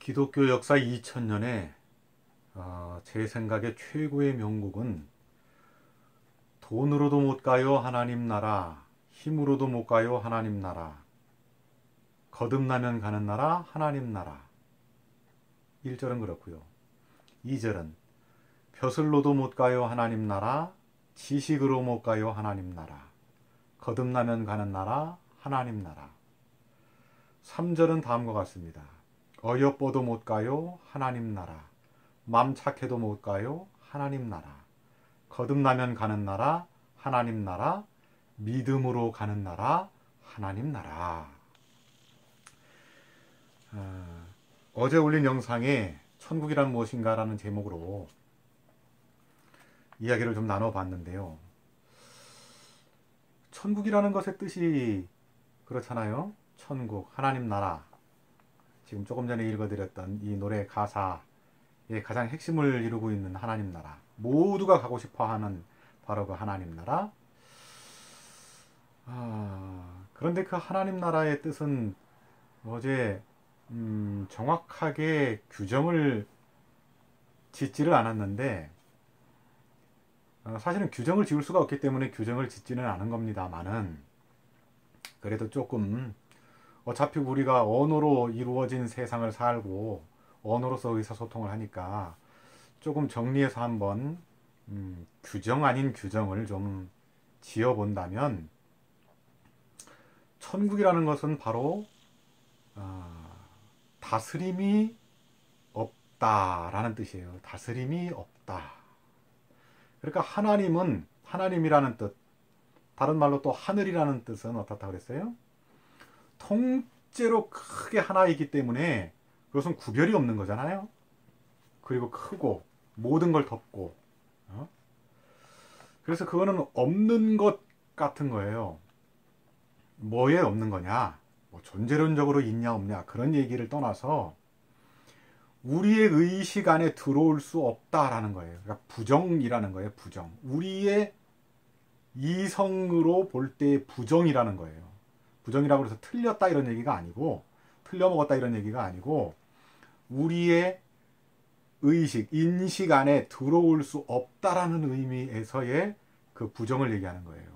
기독교 역사 2000년에 제 생각에 최고의 명곡은 돈으로도 못 가요 하나님 나라, 힘으로도 못 가요 하나님 나라, 거듭나면 가는 나라 하나님 나라. 1절은 그렇고요. 2절은 벼슬로도 못 가요 하나님 나라, 지식으로 못 가요 하나님 나라, 거듭나면 가는 나라 하나님 나라. 3절은 다음과 같습니다. 어여뻐도 못 가요 하나님 나라, 맘 착해도 못 가요 하나님 나라, 거듭나면 가는 나라 하나님 나라, 믿음으로 가는 나라 하나님 나라. 어제 올린 영상에 천국이란 무엇인가 라는 제목으로 이야기를 좀 나눠봤는데요. 천국이라는 것의 뜻이 그렇잖아요. 천국, 하나님 나라. 지금 조금 전에 읽어드렸던 이 노래 가사의 가장 핵심을 이루고 있는 하나님 나라. 모두가 가고 싶어하는 바로 그 하나님 나라. 그런데 그 하나님 나라의 뜻은 어제 정확하게 규정을 짓지를 않았는데, 사실은 규정을 지을 수가 없기 때문에 규정을 짓지는 않은 겁니다만은, 그래도 조금 어차피 우리가 언어로 이루어진 세상을 살고 언어로서 의사소통을 하니까 조금 정리해서 한번 규정 아닌 규정을 좀 지어본다면, 천국이라는 것은 바로 다스림이 없다라는 뜻이에요. 다스림이 없다. 그러니까 하나님은, 하나님이라는 뜻, 다른 말로 또 하늘이라는 뜻은 어떻다 그랬어요? 통째로 크게 하나이기 때문에 그것은 구별이 없는 거잖아요. 그리고 크고 모든 걸 덮고, 그래서 그거는 없는 것 같은 거예요. 뭐에 없는 거냐? 뭐 존재론적으로 있냐 없냐 그런 얘기를 떠나서 우리의 의식 안에 들어올 수 없다라는 거예요. 그러니까 부정이라는 거예요. 부정. 우리의 이성으로 볼 때의 부정이라는 거예요. 부정이라고 해서 틀렸다 이런 얘기가 아니고, 틀려먹었다 이런 얘기가 아니고, 우리의 의식, 인식 안에 들어올 수 없다라는 의미에서의 그 부정을 얘기하는 거예요.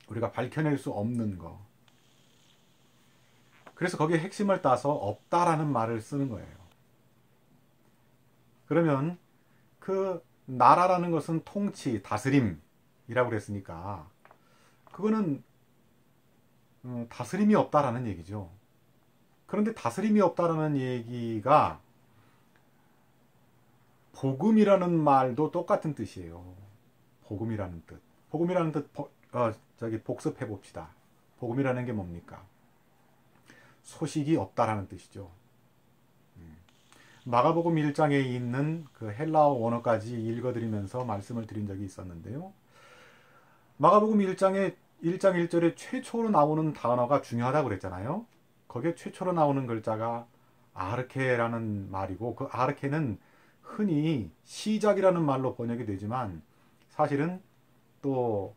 우리가 밝혀낼 수 없는 거. 그래서 거기에 핵심을 따서 없다라는 말을 쓰는 거예요. 그러면 그 나라라는 것은 통치, 다스림이라고 그랬으니까 그거는 다스림이 없다라는 얘기죠. 그런데 다스림이 없다라는 얘기가 복음이라는 말도 똑같은 뜻이에요. 복음이라는 뜻. 복음이라는 뜻 복습해 봅시다. 복음이라는 게 뭡니까? 소식이 없다라는 뜻이죠. 마가복음 1장에 있는 그 헬라어 원어까지 읽어드리면서 말씀을 드린 적이 있었는데요. 마가복음 1장 1절에 최초로 나오는 단어가 중요하다고 그랬잖아요. 거기에 최초로 나오는 글자가 아르케라는 말이고, 그 아르케는 흔히 시작이라는 말로 번역이 되지만 사실은 또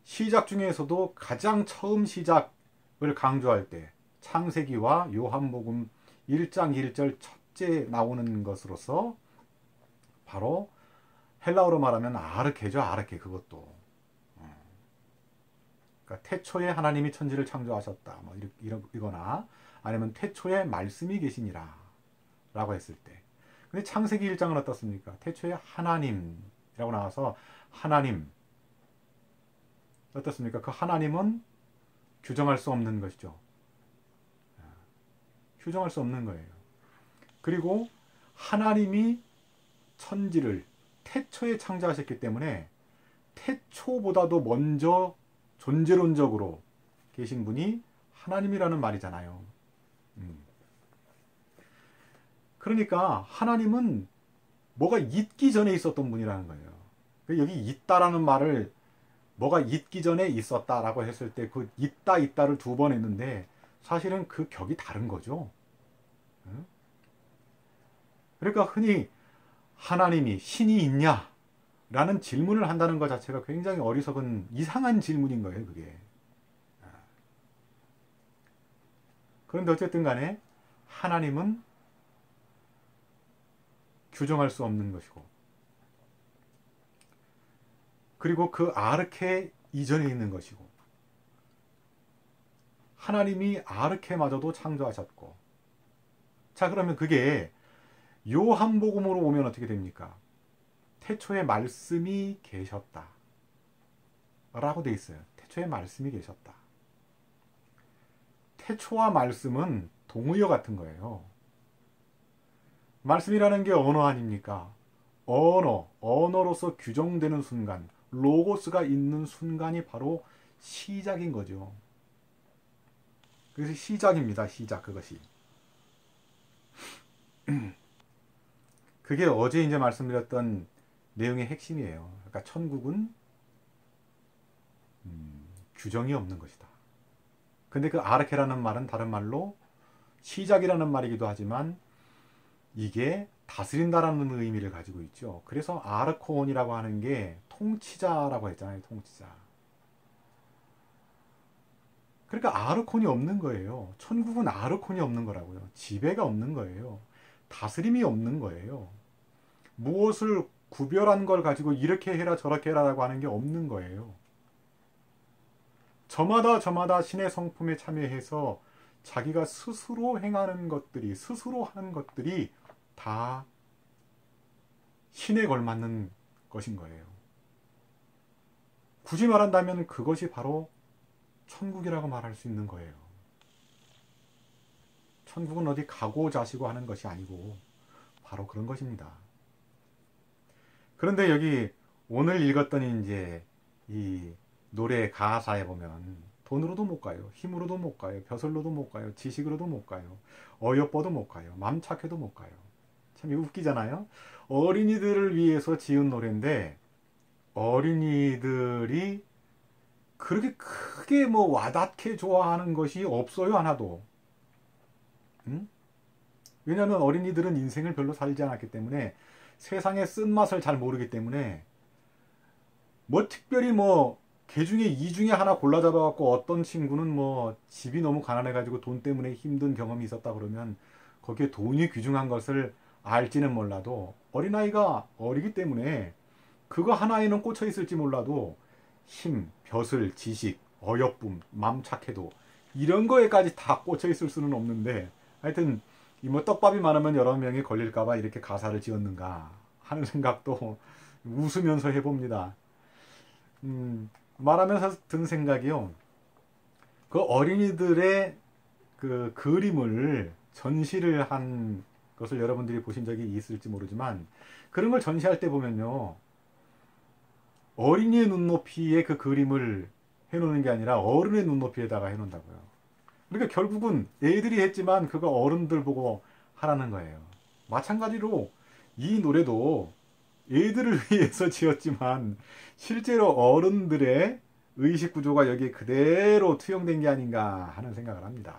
시작 중에서도 가장 처음 시작을 강조할 때 창세기와 요한복음 1장 1절 첫째 나오는 것으로서 바로 헬라어로 말하면 아르케죠. 아르케. 그것도 그러니까 태초에 하나님이 천지를 창조하셨다 뭐 이거나 아니면 태초에 말씀이 계시니라 라고 했을 때, 근데 창세기 1장은 어떻습니까? 태초에 하나님이라고 나와서 하나님 어떻습니까? 그 하나님은 규정할 수 없는 것이죠. 규정할 수 없는 거예요. 그리고 하나님이 천지를 태초에 창조하셨기 때문에 태초보다도 먼저 존재론적으로 계신 분이 하나님이라는 말이잖아요. 그러니까 하나님은 뭐가 있기 전에 있었던 분이라는 거예요. 여기 있다라는 말을 뭐가 있기 전에 있었다라고 했을 때 그 있다를 두 번 했는데 사실은 그 격이 다른 거죠. 그러니까 흔히 하나님이 신이 있냐? 라는 질문을 한다는 것 자체가 굉장히 어리석은 이상한 질문인 거예요, 그게. 그런데 어쨌든 간에 하나님은 규정할 수 없는 것이고, 그리고 그 아르케 이전에 있는 것이고, 하나님이 아르케마저도 창조하셨고. 자, 그러면 그게 요한복음으로 오면 어떻게 됩니까? 태초에 말씀이 계셨다 라고 돼 있어요. 태초에 말씀이 계셨다. 태초와 말씀은 동의어 같은 거예요. 말씀이라는 게 언어 아닙니까? 언어로서 규정되는 순간, 로고스가 있는 순간이 바로 시작인 거죠. 그래서 시작입니다. 시작, 그것이. 그게 어제 이제 말씀드렸던 내용의 핵심이에요. 그러니까 천국은 규정이 없는 것이다. 근데 그 아르케라는 말은 다른 말로 시작이라는 말이기도 하지만 이게 다스린다라는 의미를 가지고 있죠. 그래서 아르콘이라고 하는 게 통치자라고 했잖아요. 통치자. 그러니까 아르콘이 없는 거예요. 천국은 아르콘이 없는 거라고요. 지배가 없는 거예요. 다스림이 없는 거예요. 무엇을 구별한 걸 가지고 이렇게 해라 저렇게 해라라고 하는 게 없는 거예요. 저마다 신의 성품에 참여해서 자기가 스스로 행하는 것들이, 스스로 하는 것들이 다 신에 걸맞는 것인 거예요. 굳이 말한다면 그것이 바로 천국이라고 말할 수 있는 거예요. 천국은 어디 가고 자시고 하는 것이 아니고 바로 그런 것입니다. 그런데 여기 오늘 읽었던 이제 이 노래 가사에 보면 돈으로도 못 가요. 힘으로도 못 가요. 벼슬로도 못 가요. 지식으로도 못 가요. 어여뻐도 못 가요. 맘 착해도 못 가요. 참 웃기잖아요. 어린이들을 위해서 지은 노래인데 어린이들이 그렇게 크게 뭐 와닿게 좋아하는 것이 없어요. 하나도. 응? 왜냐하면 어린이들은 인생을 별로 살지 않았기 때문에 세상의 쓴맛을 잘 모르기 때문에 뭐 특별히 뭐 개 중에 이 중에 하나 골라 잡아갖고 어떤 친구는 뭐 집이 너무 가난해가지고 돈 때문에 힘든 경험이 있었다 그러면 거기에 돈이 귀중한 것을 알지는 몰라도 어린아이가 어리기 때문에 그거 하나에는 꽂혀 있을지 몰라도 힘, 벼슬, 지식, 어여쁨, 맘 착해도 이런 거에까지 다 꽂혀 있을 수는 없는데 하여튼 이 뭐 떡밥이 많으면 여러 명이 걸릴까봐 이렇게 가사를 지었는가 하는 생각도 웃으면서 해봅니다. 말하면서 든 생각이요. 그 어린이들의 그 그림을 전시를 한 것을 여러분들이 보신 적이 있을지 모르지만 그런 걸 전시할 때 보면요. 어린이의 눈높이에 그 그림을 해놓는 게 아니라 어른의 눈높이에다가 해놓는다고요. 그러니까 결국은 애들이 했지만 그거 어른들 보고 하라는 거예요. 마찬가지로 이 노래도 애들을 위해서 지었지만 실제로 어른들의 의식 구조가 여기에 그대로 투영된 게 아닌가 하는 생각을 합니다.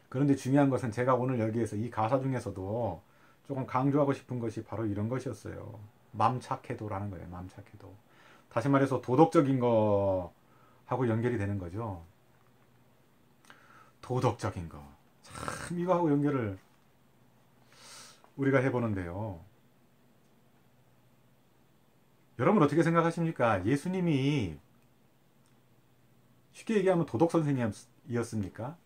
그런데 중요한 것은 제가 오늘 여기에서 이 가사 중에서도 조금 강조하고 싶은 것이 바로 이런 것이었어요. 맘 착해도라는 거예요. 맘 착해도. 다시 말해서 도덕적인 거하고 연결이 되는 거죠. 도덕적인 거. 참 이거하고 연결을 우리가 해보는데요. 여러분 어떻게 생각하십니까? 예수님이 쉽게 얘기하면 도덕 선생님이었습니까?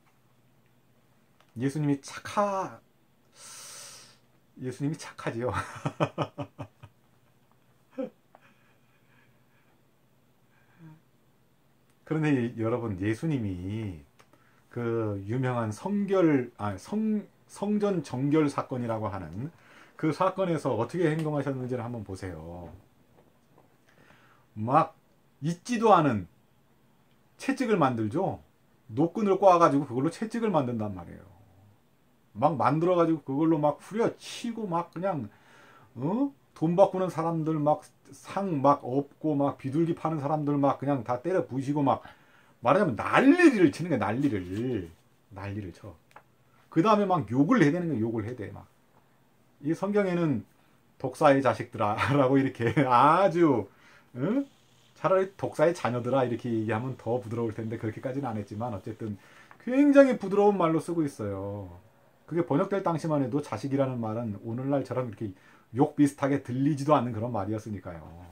예수님이 착하지요. 그런데 여러분 예수님이 그 유명한 성전 정결 사건이라고 하는 그 사건에서 어떻게 행동하셨는지를 한번 보세요. 막 있지도 않은 채찍을 만들죠. 노끈을 꽈가지고 그걸로 채찍을 만든단 말이에요. 막 만들어가지고 그걸로 막 후려치고 막 그냥 돈 바꾸는 사람들 막 상 막 업고 막 비둘기 파는 사람들 막 그냥 다 때려 부시고 막 말하자면 난리를 치는 거야. 난리를 쳐. 그 다음에 막 욕을 해대는 거야. 욕을 해대 막. 이 성경에는 독사의 자식들아라고 이렇게 아주 차라리 독사의 자녀들아 이렇게 얘기하면 더 부드러울 텐데 그렇게까지는 안 했지만 어쨌든 굉장히 부드러운 말로 쓰고 있어요. 그게 번역될 당시만 해도 자식이라는 말은 오늘날처럼 이렇게 욕 비슷하게 들리지도 않는 그런 말이었으니까요.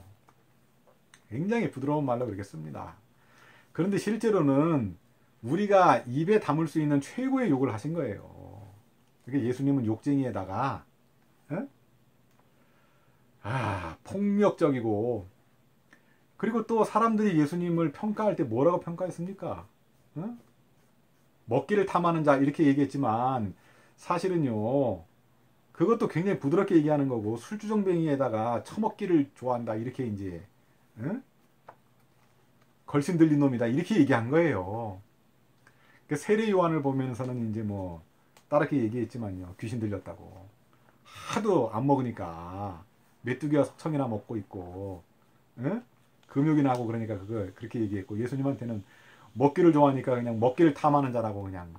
굉장히 부드러운 말로 그렇게 씁니다. 그런데 실제로는 우리가 입에 담을 수 있는 최고의 욕을 하신 거예요. 그러니까 예수님은 욕쟁이에다가 폭력적이고, 그리고 또 사람들이 예수님을 평가할 때 뭐라고 평가했습니까? 먹기를 탐하는 자 이렇게 얘기했지만 사실은요, 그것도 굉장히 부드럽게 얘기하는 거고, 술주정뱅이에다가 처먹기를 좋아한다 이렇게 이제 걸신 들린 놈이다 이렇게 얘기한 거예요. 그 세례 요한을 보면서는 이제 뭐 따르게 얘기했지만요, 귀신 들렸다고. 하도 안 먹으니까 메뚜기와 석청이나 먹고 있고, 금욕이나 하고, 그러니까 그걸 그렇게 얘기했고, 예수님한테는 먹기를 좋아하니까 그냥 먹기를 탐하는 자라고 그냥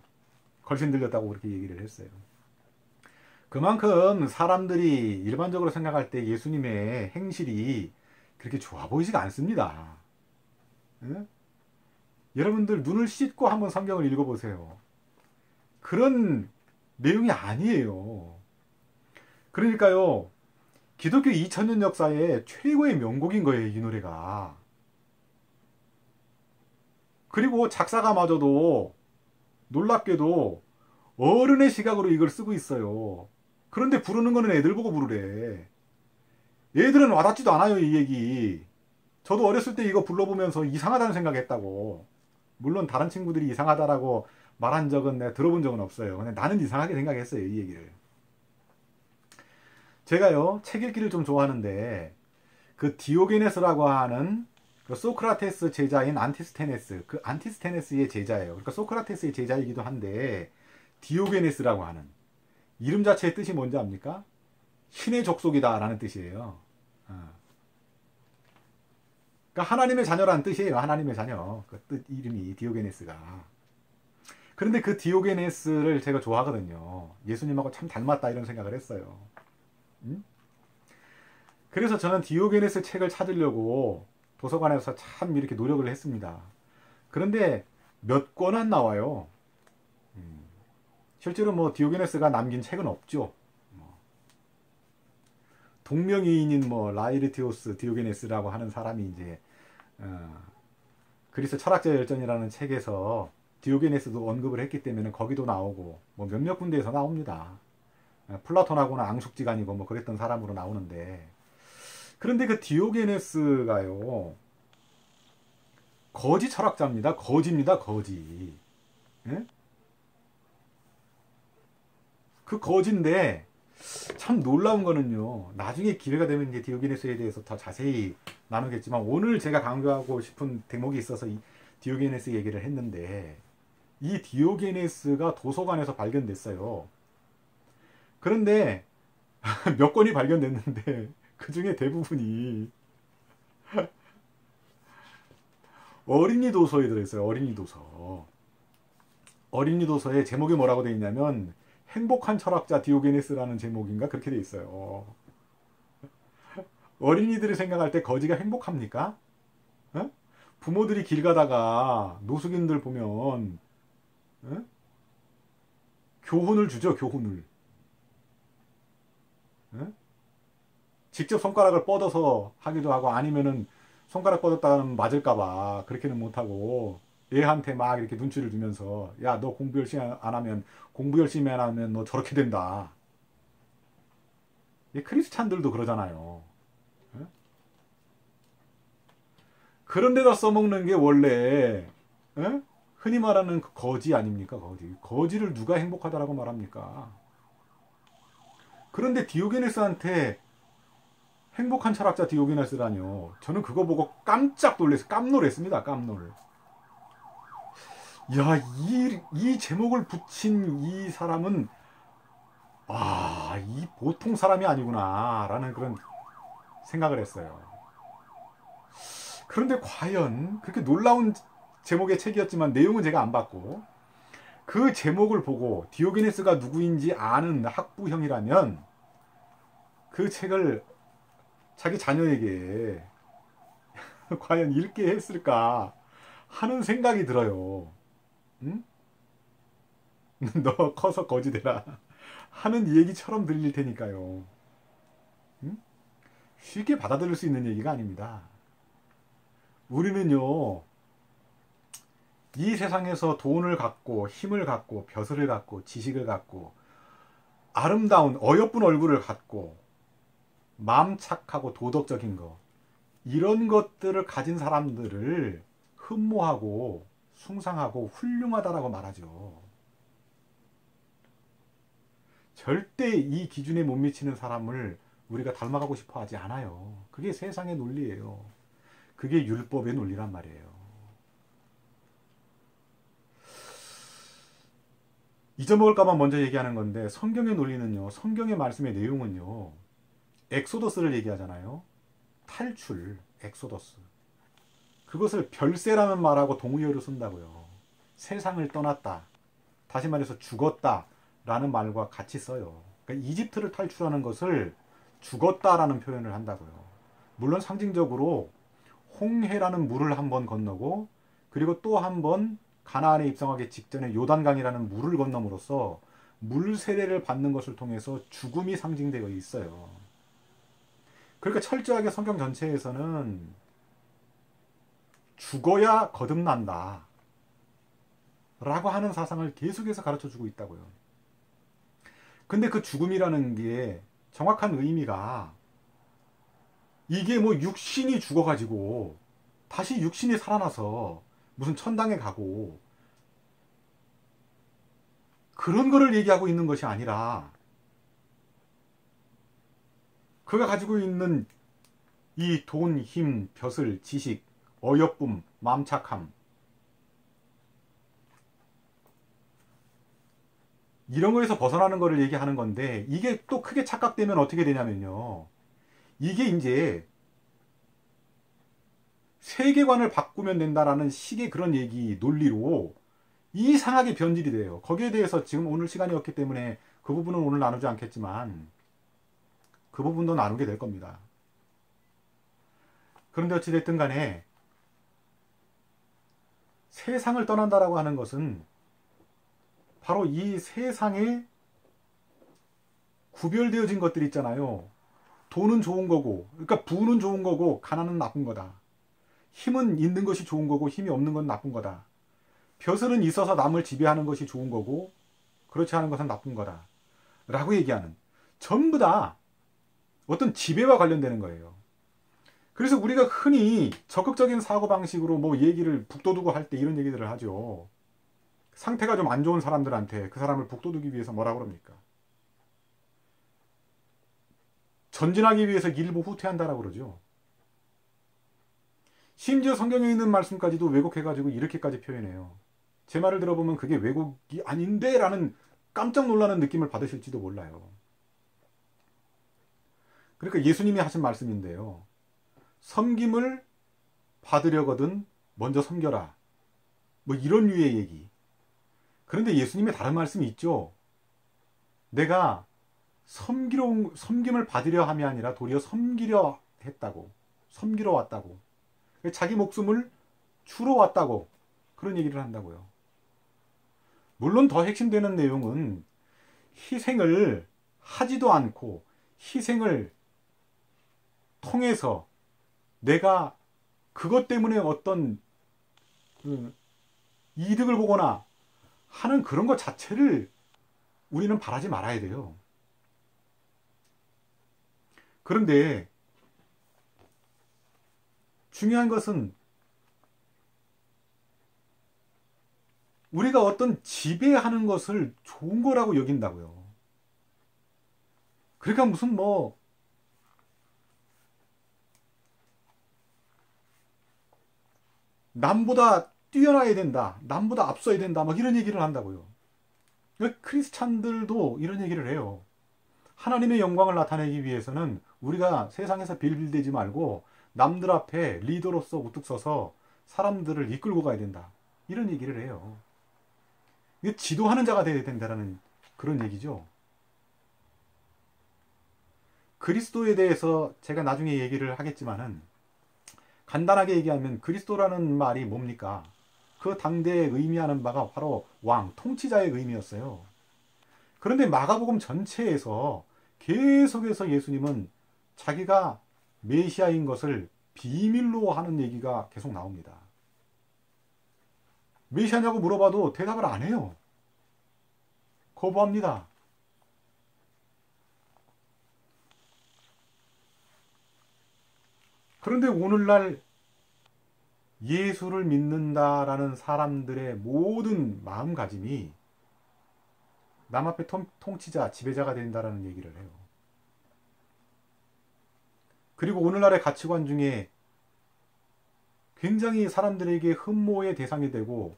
걸신 들렸다고 그렇게 얘기를 했어요. 그만큼 사람들이 일반적으로 생각할 때 예수님의 행실이 그렇게 좋아 보이지가 않습니다. 여러분들 눈을 씻고 한번 성경을 읽어보세요. 그런 내용이 아니에요. 그러니까요, 기독교 2000년 역사의 최고의 명곡인 거예요, 이 노래가. 그리고 작사가마저도 놀랍게도 어른의 시각으로 이걸 쓰고 있어요. 그런데 부르는 거는 애들 보고 부르래. 애들은 와닿지도 않아요, 이 얘기. 저도 어렸을 때 이거 불러보면서 이상하다는 생각했다고. 물론 다른 친구들이 이상하다라고 말한 적은 내가 들어본 적은 없어요. 근데 나는 이상하게 생각했어요, 이 얘기를. 제가요, 책 읽기를 좀 좋아하는데, 그 디오게네스라고 하는 그 소크라테스 제자인 안티스테네스, 그 안티스테네스의 제자예요. 그러니까 소크라테스의 제자이기도 한데, 디오게네스라고 하는 이름 자체의 뜻이 뭔지 압니까? 신의 족속이다 라는 뜻이에요. 그러니까 하나님의 자녀라는 뜻이에요. 하나님의 자녀. 그 뜻 이름이 디오게네스가. 그런데 그 디오게네스를 제가 좋아하거든요. 예수님하고 참 닮았다 이런 생각을 했어요. 그래서 저는 디오게네스 책을 찾으려고 도서관에서 참 이렇게 노력을 했습니다. 그런데 몇 권 안 나와요. 실제로 뭐 디오게네스가 남긴 책은 없죠. 동명이인인 뭐 라이르티오스 디오게네스라고 하는 사람이 이제 그리스 철학자 열전이라는 책에서 디오게네스도 언급을 했기 때문에 거기도 나오고 뭐 몇몇 군데에서 나옵니다. 플라톤하고는 앙숙지간이고 뭐 그랬던 사람으로 나오는데, 그런데 그 디오게네스가요, 거지 철학자입니다. 거지입니다. 거지. 예? 그 거지인데 참 놀라운 거는요, 나중에 기회가 되면 이제 디오게네스에 대해서 더 자세히 나누겠지만, 오늘 제가 강조하고 싶은 대목이 있어서 이 디오게네스 얘기를 했는데, 이 디오게네스가 도서관에서 발견됐어요. 그런데 몇 권이 발견됐는데 그 중에 대부분이 어린이 도서에 들어있어요. 어린이 도서. 어린이 도서에 제목이 뭐라고 되어 있냐면 행복한 철학자 디오게네스라는 제목인가 그렇게 되어 있어요. 어린이들이 생각할 때 거지가 행복합니까? 부모들이 길 가다가 노숙인들 보면 교훈을 주죠. 교훈을. 직접 손가락을 뻗어서 하기도 하고, 아니면은 손가락 뻗었다가는 맞을까봐 그렇게는 못하고 애한테 막 이렇게 눈치를 주면서, 야, 너 공부 열심히 안 하면, 공부 열심히 안 하면 너 저렇게 된다. 이 크리스찬들도 그러잖아요. 그런 데다 써먹는 게 원래 흔히 말하는 그 거지 아닙니까? 거지. 거지를 누가 행복하다라고 말합니까? 그런데 디오게네스한테 행복한 철학자 디오게네스라뇨. 저는 그거 보고 깜짝 놀랐어요. 깜놀했습니다. 깜놀. 야, 이 제목을 붙인 이 사람은, 이 보통 사람이 아니구나 라는 그런 생각을 했어요. 그런데 과연 그렇게 놀라운 제목의 책이었지만 내용은 제가 안 봤고, 그 제목을 보고 디오게네스가 누구인지 아는 학부형이라면 그 책을 자기 자녀에게 과연 읽게 했을까 하는 생각이 들어요. 응? 너 커서 거지 되라 하는 얘기처럼 들릴 테니까요. 응? 쉽게 받아들일 수 있는 얘기가 아닙니다. 우리는요, 이 세상에서 돈을 갖고 힘을 갖고 벼슬을 갖고 지식을 갖고 아름다운 어여쁜 얼굴을 갖고 마음 착하고 도덕적인 거, 이런 것들을 가진 사람들을 흠모하고 숭상하고 훌륭하다라고 말하죠. 절대 이 기준에 못 미치는 사람을 우리가 닮아가고 싶어 하지 않아요. 그게 세상의 논리예요. 그게 율법의 논리란 말이에요. 잊어먹을까봐 먼저 얘기하는 건데, 성경의 논리는요, 성경의 말씀의 내용은요, 엑소더스를 얘기하잖아요. 탈출, 엑소더스. 그것을 별세라는 말하고 동의어로 쓴다고요. 세상을 떠났다. 다시 말해서 죽었다. 라는 말과 같이 써요. 그러니까 이집트를 탈출하는 것을 죽었다라는 표현을 한다고요. 물론 상징적으로 홍해라는 물을 한번 건너고, 그리고 또 한 번 가나안에 입성하기 직전에 요단강이라는 물을 건너므로써 물 세례를 받는 것을 통해서 죽음이 상징되어 있어요. 그러니까 철저하게 성경 전체에서는 죽어야 거듭난다 라고 하는 사상을 계속해서 가르쳐주고 있다고요. 근데 그 죽음이라는 게 정확한 의미가, 이게 뭐 육신이 죽어가지고 다시 육신이 살아나서 무슨 천당에 가고 그런 거를 얘기하고 있는 것이 아니라, 그가 가지고 있는 이 돈, 힘, 벼슬, 지식, 어여쁨, 마음착함, 이런 거에서 벗어나는 거를 얘기하는 건데, 이게 또 크게 착각되면 어떻게 되냐면요, 이게 이제 세계관을 바꾸면 된다라는 식의 그런 얘기 논리로 이상하게 변질이 돼요. 거기에 대해서 지금 오늘 시간이 없기 때문에 그 부분은 오늘 나누지 않겠지만 그 부분도 나누게 될 겁니다. 그런데 어찌됐든 간에 세상을 떠난다라고 하는 것은 바로 이 세상에 구별되어진 것들이 있잖아요. 돈은 좋은 거고, 그러니까 부는 좋은 거고 가난은 나쁜 거다. 힘은 있는 것이 좋은 거고 힘이 없는 건 나쁜 거다. 벼슬은 있어서 남을 지배하는 것이 좋은 거고 그렇지 않은 것은 나쁜 거다 라고 얘기하는, 전부 다 어떤 지배와 관련되는 거예요. 그래서 우리가 흔히 적극적인 사고방식으로 뭐 얘기를 북돋우고 할 때 이런 얘기들을 하죠. 상태가 좀 안 좋은 사람들한테 그 사람을 북돋우기 위해서 뭐라고 그럽니까? 전진하기 위해서 일부 후퇴한다라고 그러죠. 심지어 성경에 있는 말씀까지도 왜곡해가지고 이렇게까지 표현해요. 제 말을 들어보면 그게 왜곡이 아닌데 라는 깜짝 놀라는 느낌을 받으실지도 몰라요. 그러니까 예수님이 하신 말씀인데요, 섬김을 받으려거든 먼저 섬겨라, 뭐 이런 류의 얘기. 그런데 예수님의 다른 말씀이 있죠. 내가 섬김을 받으려 함이 아니라 도리어 섬기려 했다고, 섬기러 왔다고, 자기 목숨을 주러 왔다고, 그런 얘기를 한다고요. 물론 더 핵심되는 내용은 희생을 하지도 않고 희생을 통해서 내가 그것 때문에 어떤 이득을 보거나 하는 그런 것 자체를 우리는 바라지 말아야 돼요. 그런데 중요한 것은 우리가 어떤 지배하는 것을 좋은 거라고 여긴다고요. 그러니까 무슨 뭐 남보다 뛰어나야 된다, 남보다 앞서야 된다, 막 이런 얘기를 한다고요. 크리스찬들도 이런 얘기를 해요. 하나님의 영광을 나타내기 위해서는 우리가 세상에서 빌빌대지 말고 남들 앞에 리더로서 우뚝 서서 사람들을 이끌고 가야 된다, 이런 얘기를 해요. 이게 지도하는 자가 되어야 된다는 그런 얘기죠. 그리스도에 대해서 제가 나중에 얘기를 하겠지만은, 간단하게 얘기하면 그리스도라는 말이 뭡니까? 그 당대에 의미하는 바가 바로 왕, 통치자의 의미였어요. 그런데 마가복음 전체에서 계속해서 예수님은 자기가 메시아인 것을 비밀로 하는 얘기가 계속 나옵니다. 메시아냐고 물어봐도 대답을 안 해요. 거부합니다. 그런데 오늘날 예수를 믿는다라는 사람들의 모든 마음가짐이 남 앞에 통치자, 지배자가 된다라는 얘기를 해요. 그리고 오늘날의 가치관 중에 굉장히 사람들에게 흠모의 대상이 되고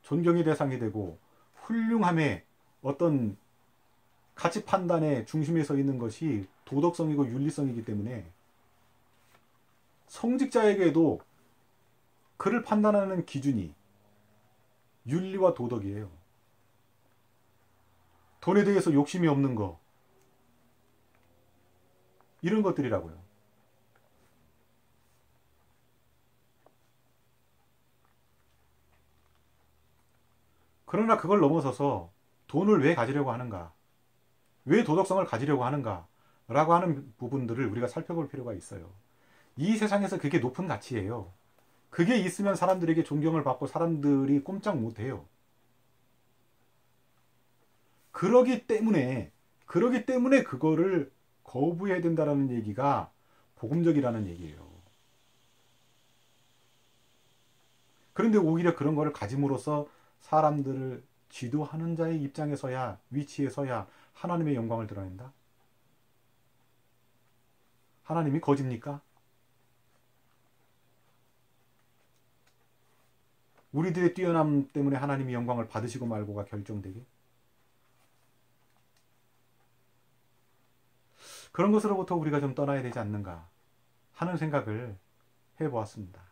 존경의 대상이 되고 훌륭함의 어떤 가치 판단의 중심에 서 있는 것이 도덕성이고 윤리성이기 때문에 성직자에게도 그를 판단하는 기준이 윤리와 도덕이에요. 돈에 대해서 욕심이 없는 거, 이런 것들이라고요. 그러나 그걸 넘어서서 돈을 왜 가지려고 하는가, 왜 도덕성을 가지려고 하는가 라고 하는 부분들을 우리가 살펴볼 필요가 있어요. 이 세상에서 그게 높은 가치예요. 그게 있으면 사람들에게 존경을 받고 사람들이 꼼짝 못해요. 그러기 때문에 그거를 거부해야 된다는 얘기가 복음적이라는 얘기예요. 그런데 오히려 그런 거를 가짐으로써 사람들을 지도하는 자의 입장에 서야, 위치에 서야 하나님의 영광을 드러낸다? 하나님이 거짓입니까? 우리들의 뛰어남 때문에 하나님이 영광을 받으시고 말고가 결정되게? 그런 것으로부터 우리가 좀 떠나야 되지 않는가 하는 생각을 해보았습니다.